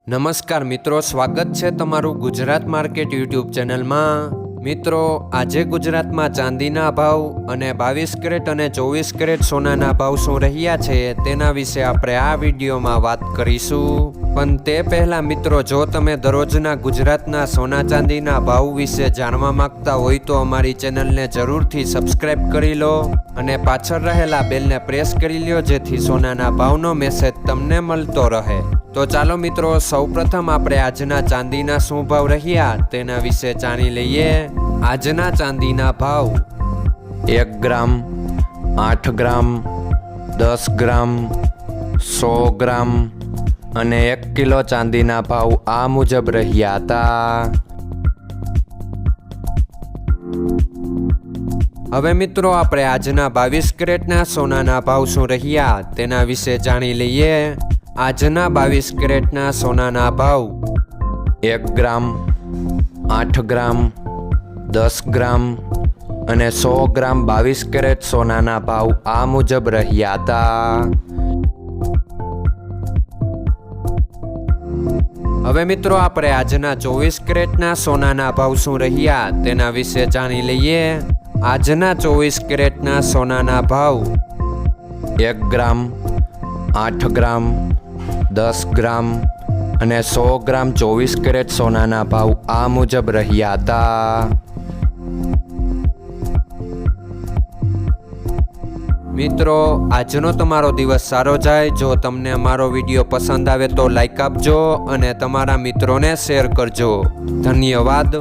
નમસ્કાર મિત્રો, સ્વાગત છે તમારું ગુજરાત માર્કેટ યુટ્યુબ ચેનલમાં। મિત્રો, આજે ગુજરાતમાં ચાંદીના ભાવ અને 22 કેરેટ અને 24 કેરેટ સોનાના ભાવ શું રહ્યા છે તેના વિશે આપણે આ વિડીયોમાં વાત કરીશું। પણ તે પહેલાં મિત્રો, જો તમે દરરોજના ગુજરાતના સોના ચાંદીના ભાવ વિશે જાણવા માંગતા હોય તો અમારી ચેનલને જરૂરથી સબસ્ક્રાઈબ કરી લો અને પાછળ રહેલા બેલને પ્રેસ કરી લો, જેથી સોનાના ભાવનો મેસેજ તમને મળતો રહે। તો ચાલો મિત્રો, સૌપ્રથમ આપણે આજના ચાંદીના શું ભાવ રહ્યા તેના વિશે જાણી લઈએ। આજના ચાંદીના ભાવ 1 ગ્રામ, 8 ગ્રામ, 10 ગ્રામ, 100 ગ્રામ અને 1 કિલો ચાંદીના ભાવ આ મુજબ રહ્યા હતા। હવે મિત્રો, આપણે આજના 22 કેરેટના સોનાના ભાવ શું રહ્યા તેના વિશે જાણી લઈએ। આજના 22 કેરેટના સોનાના ભાવ 1 ગ્રામ, 8 ગ્રામ, 10 ગ્રામ અને 100 ગ્રામ 22 કેરેટ સોનાના ભાવ આ મુજબ રહ્યા હતા। હવે મિત્રો, આપણે આજના 24 કેરેટના સોનાના ભાવ શું રહ્યા તેના વિશે જાણી લઈએ। આજના 24 કેરેટના સોનાના ભાવ 1 ગ્રામ, 8 ગ્રામ, 10 ગ્રામ અને 100 ગ્રામ 24 કેરેટ સોનાના ભાવ આ મુજબ રહ્યા હતા। મિત્રો, આજનો તમારો દિવસ સારો જાય। જો તમને અમારો વિડીયો પસંદ આવે તો લાઈક આપજો અને તમારા મિત્રોને શેર કરજો। ધન્યવાદ।